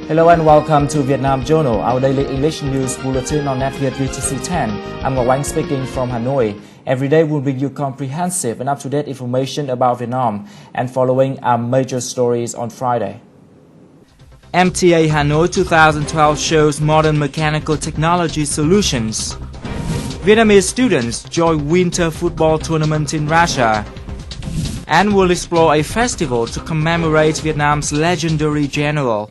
Hello and welcome to Vietnam Journal, our daily English news bulletin on NETVIET VTC10. I'm Ngọc Anh speaking from Hanoi. Every day we'll bring you comprehensive and up-to-date information about Vietnam and following our major stories on Friday. MTA Hanoi 2012 shows modern mechanical technology solutions. Vietnamese students join winter football tournament in Russia. And we'll explore a festival to commemorate Vietnam's legendary general.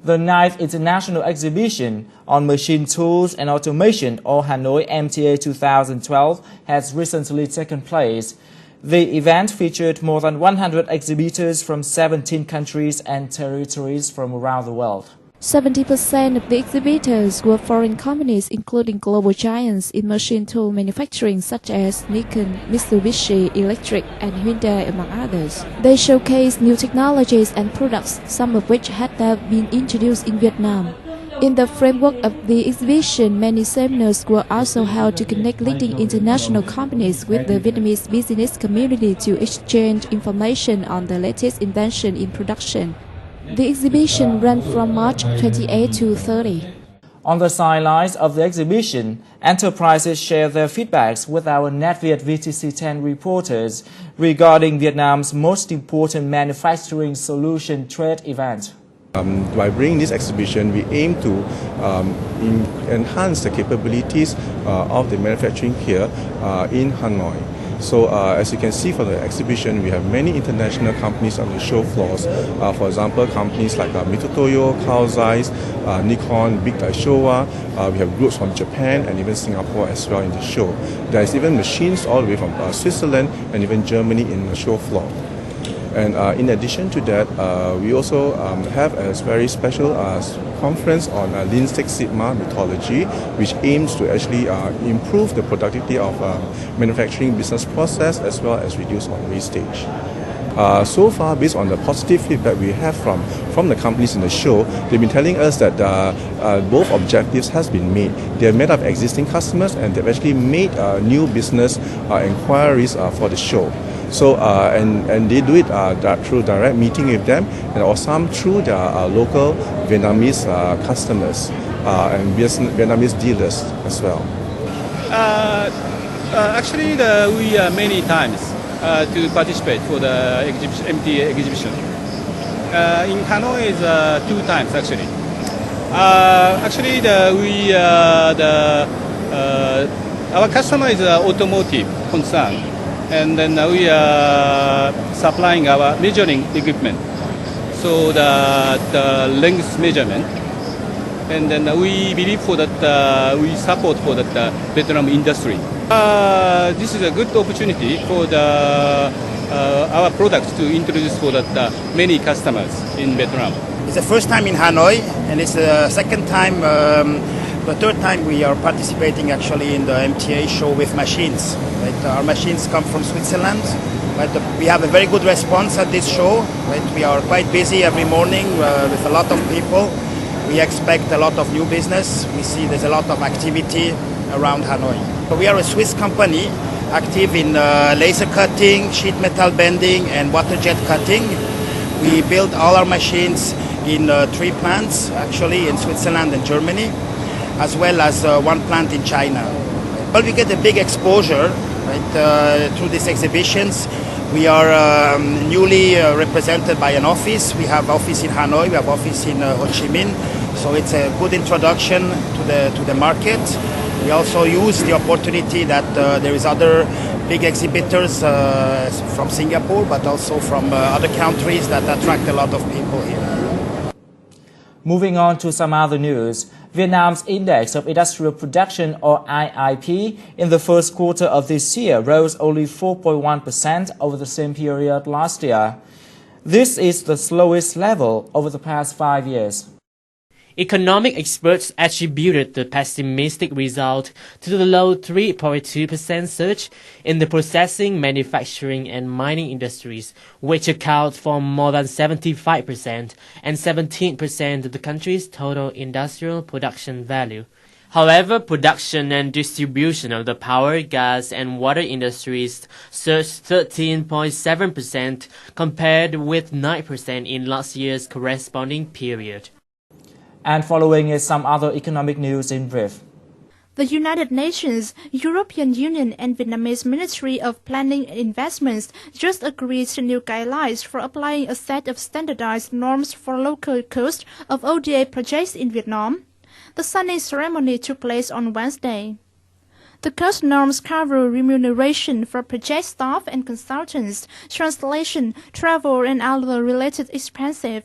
The 9th International Exhibition on Machine Tools and Automation, or Hanoi MTA 2012, has recently taken place. The event featured more than 100 exhibitors from 17 countries and territories from around the world. 70% of the exhibitors were foreign companies, including global giants in machine tool manufacturing such as Nikon, Mitsubishi Electric, and Hyundai, among others. They showcased new technologies and products, some of which had never been introduced in Vietnam. In the framework of the exhibition, many seminars were also held to connect leading international companies with the Vietnamese business community to exchange information on the latest invention in production. The exhibition ran from March 28 to 30. On the sidelines of the exhibition, enterprises share their feedbacks with our NETVIET VTC10 reporters regarding Vietnam's most important manufacturing solution trade event. By bringing this exhibition, we aim to enhance the capabilities of the manufacturing here in Hanoi. So as you can see from the exhibition, we have many international companies on the show floors. For example, companies like Mitutoyo, Carl Zeiss, Nikon, Big Showa. We have groups from Japan and even Singapore as well in the show. There is even machines all the way from Switzerland and even Germany in the show floor. And in addition to that, we also have a very special conference on Lean Six Sigma methodology, which aims to actually improve the productivity of manufacturing business process as well as reduce on wastage. So far, based on the positive feedback we have from the companies in the show, they've been telling us that both objectives has been met. They have met up existing customers and they've actually made new business inquiries for the show. So and they do it through direct meeting with them, and or some through their local Vietnamese customers and Vietnamese dealers as well. Actually, we many times to participate for the MTA exhibition. In Hanoi is 2 times actually. Our customer is automotive concern. And then we are supplying our measuring equipment, so the length measurement, and then we believe for that we support for that Vietnam industry. This is a good opportunity for our products to introduce for that many customers in Vietnam. It's the first time in Hanoi, and it's the second time. The third time we are participating actually in the MTA show with machines. Right? Our machines come from Switzerland, but we have a very good response at this show. Right? We are quite busy every morning with a lot of people. We expect a lot of new business. We see there's a lot of activity around Hanoi. So we are a Swiss company active in laser cutting, sheet metal bending, and water jet cutting. We build all our machines in 3 plants, actually in Switzerland and Germany, as well as 1 plant in China. But we get a big exposure right, through these exhibitions. We are newly represented by an office. We have office in Hanoi, we have office in Ho Chi Minh. So it's a good introduction to the market. We also use the opportunity that there is other big exhibitors from Singapore, but also from other countries that attract a lot of people here. Moving on to some other news, Vietnam's Index of Industrial Production, or IIP, in the first quarter of this year rose only 4.1% over the same period last year. This is the slowest level over the past 5 years. Economic experts attributed the pessimistic result to the low 3.2% surge in the processing, manufacturing and mining industries, which account for more than 75% and 17% of the country's total industrial production value. However, production and distribution of the power, gas and water industries surged 13.7% compared with 9% in last year's corresponding period. And following is some other economic news in brief. The United Nations, European Union and Vietnamese Ministry of Planning and Investments just agreed to new guidelines for applying a set of standardized norms for local cost of ODA projects in Vietnam. The signing ceremony took place on Wednesday. The cost norms cover remuneration for project staff and consultants, translation, travel, and other related expenses.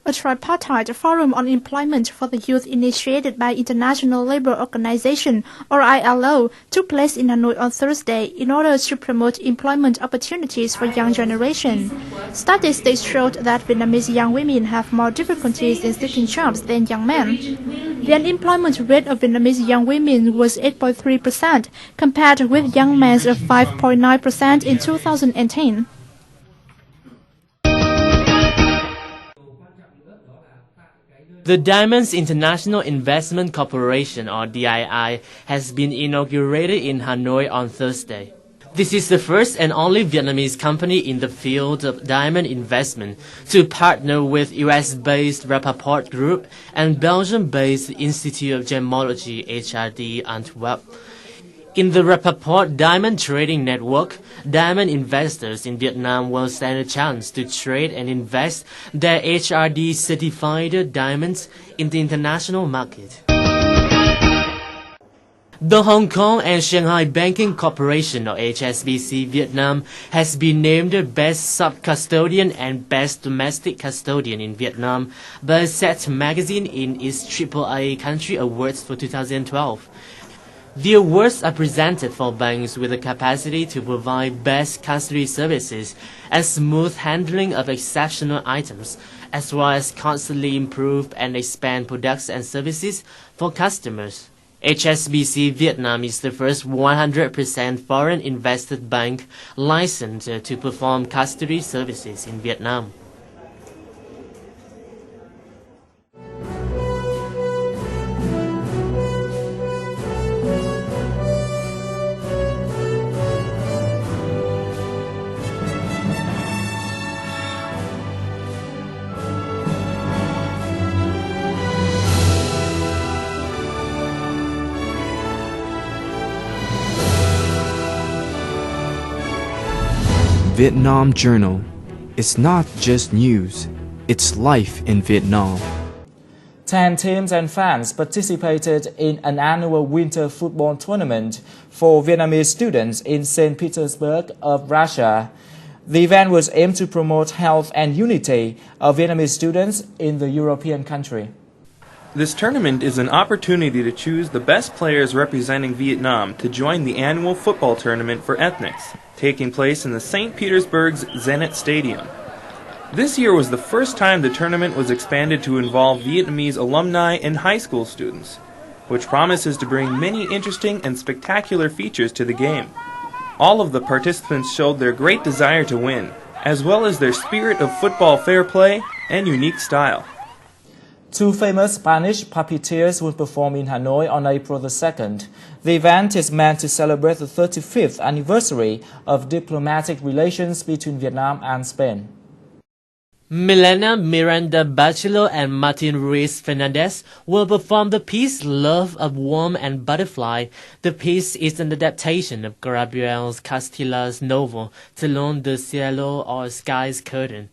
A tripartite forum on employment for the youth initiated by International Labour Organization, or ILO, took place in Hanoi on Thursday in order to promote employment opportunities for young generation. Statistics showed that Vietnamese young women have more difficulties in seeking jobs than young men. The unemployment rate of Vietnamese young women was 8.3%, compared with young men's of 5.9% in 2010. The Diamonds International Investment Corporation, or DII, has been inaugurated in Hanoi on Thursday. This is the first and only Vietnamese company in the field of diamond investment to partner with US-based Rappaport Group and Belgium-based Institute of Gemology (HRD) Antwerp. In the Rappaport Diamond Trading Network, diamond investors in Vietnam will stand a chance to trade and invest their HRD-certified diamonds in the international market. The Hong Kong and Shanghai Banking Corporation, or HSBC Vietnam, has been named Best Sub-Custodian and Best Domestic Custodian in Vietnam by Set Magazine in its AAA Country Awards for 2012. The awards are presented for banks with the capacity to provide best custody services and smooth handling of exceptional items, as well as constantly improve and expand products and services for customers. HSBC Vietnam is the first 100% foreign invested bank licensed to perform custody services in Vietnam. Vietnam Journal. It's not just news, it's life in Vietnam. 10 teams and fans participated in an annual winter football tournament for Vietnamese students in St. Petersburg of Russia. The event was aimed to promote health and unity of Vietnamese students in the European country. This tournament is an opportunity to choose the best players representing Vietnam to join the annual football tournament for ethnics, taking place in the St. Petersburg's Zenit Stadium. This year was the first time the tournament was expanded to involve Vietnamese alumni and high school students, which promises to bring many interesting and spectacular features to the game. All of the participants showed their great desire to win, as well as their spirit of football fair play and unique style. Two famous Spanish puppeteers will perform in Hanoi on April the 2nd. The event is meant to celebrate the 35th anniversary of diplomatic relations between Vietnam and Spain. Milena Miranda Bachelot and Martin Ruiz Fernandez will perform the piece Love of Worm and Butterfly. The piece is an adaptation of Gabriel Castilla's novel Telón de Cielo, or Sky's Curtain.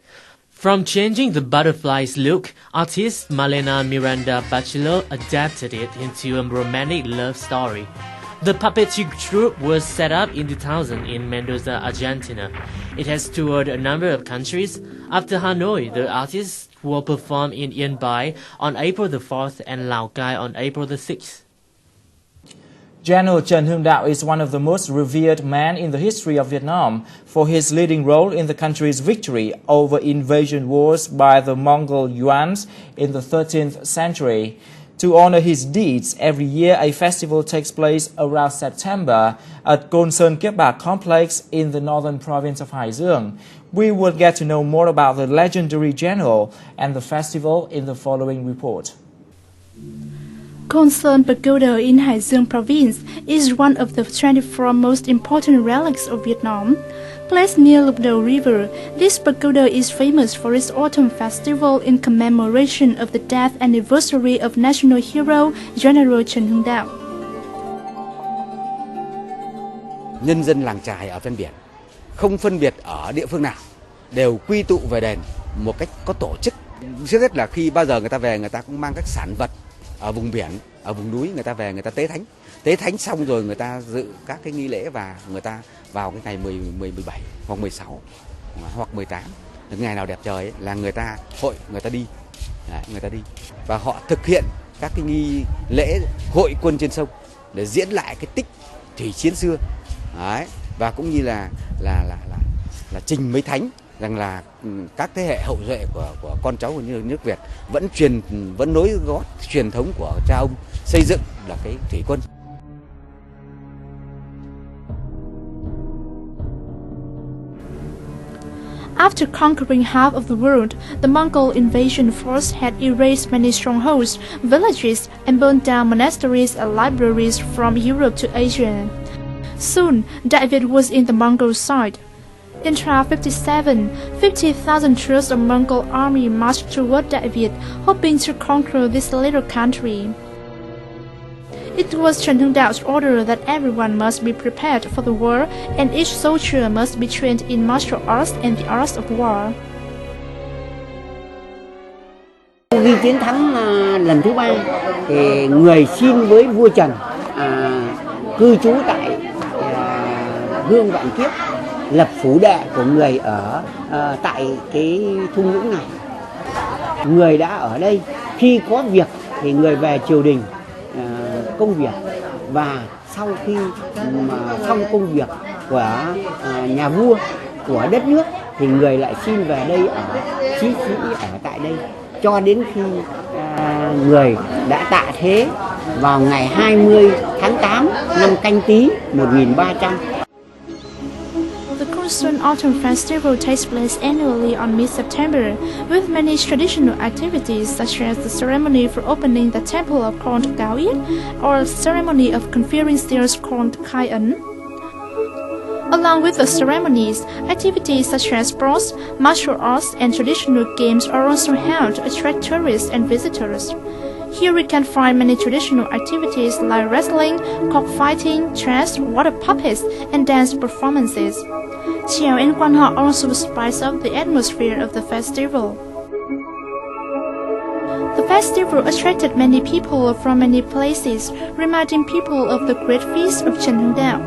From changing the butterfly's look, artist Milena Miranda Bachelot adapted it into a romantic love story. The puppetry troupe was set up in 2000 in Mendoza, Argentina. It has toured a number of countries. After Hanoi, the artists will perform in Yên Bai on April the 4th and Lào Cai on April the 6th. General Trần Hưng Đạo is one of the most revered men in the history of Vietnam for his leading role in the country's victory over invasion wars by the Mongol Yuans in the 13th century. To honor his deeds, every year a festival takes place around September at Côn Sơn Kiếp Bạc complex in the northern province of Hải Dương. We will get to know more about the legendary general and the festival in the following report. Côn Sơn Pagoda in Hải Dương province is one of the 24 most important relics of Vietnam. placed near Lugdo River, this pagoda is famous for its autumn festival in commemoration of the death anniversary of national hero General Trần Hưng Đạo. Nhân dân làng chài ở ven biển, không phân biệt ở địa phương nào, đều quy tụ về đền một cách có tổ chức. Trước hết là khi bao giờ người ta về, người ta cũng mang các sản vật ở vùng biển, ở vùng núi, người ta về người ta tế thánh. Tế thánh xong rồi người ta dự các cái nghi lễ và người ta vào cái ngày 17 hoặc 16 hoặc 18, ngày nào đẹp trời ấy, là người ta hội, người ta đi. Đấy, người ta đi và họ thực hiện các cái nghi lễ hội quân trên sông để diễn lại cái tích thủy chiến xưa. Đấy, và cũng như là trình mấy thánh rằng là các thế hệ hậu duệ của con cháu của nước Việt vẫn nối gót truyền thống của cha ông xây dựng là cái thủy quân. After conquering half of the world, the Mongol invasion force had erased many strongholds, villages, and burned down monasteries and libraries from Europe to Asia. Soon, Đại Việt was in the Mongol side. In 1257, 50,000 troops of Mongol army marched toward Đại Việt, hoping to conquer this little country. It was Trần Hưng Đạo order that everyone must be prepared for the war, and each soldier must be trained in martial arts and the arts of war. Khi chiến thắng lần thứ 3, thì người xin với vua Trần cư trú tại Hương Vạn Kiếp, lập phủ đệ của người ở tại cái thung lũng này. Người đã ở đây, khi có việc thì người về triều đình công việc, và sau khi mà xong công việc của nhà vua, của đất nước, thì người lại xin về đây ở chí sĩ ở tại đây cho đến khi người đã tạ thế vào ngày 20 tháng 8 năm Canh Tý 1300. The Kunsun Autumn Festival takes place annually on mid-September, with many traditional activities such as the ceremony for opening the temple called Cao Yết, or a ceremony of conferring seals called Khai Ấn. Along with the ceremonies, activities such as sports, martial arts, and traditional games are also held to attract tourists and visitors. Here we can find many traditional activities like wrestling, cockfighting, chess, water puppets, and dance performances. Chèo and quan họ also spice up the atmosphere of the festival. The festival attracted many people from many places, reminding people of the great feast of Trần Hưng Đạo.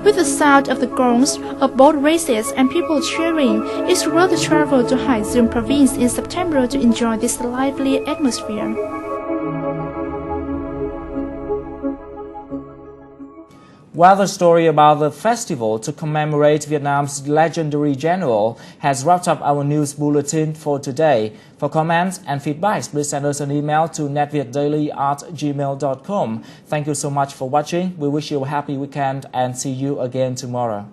With the sound of the gongs of both races and people cheering, it's worth to travel to Hải Dương province in September to enjoy this lively atmosphere. Well, the story about the festival to commemorate Vietnam's legendary general has wrapped up our news bulletin for today. For comments and feedbacks, please send us an email to netvietdaily@gmail.com. Thank you so much for watching. We wish you a happy weekend and see you again tomorrow.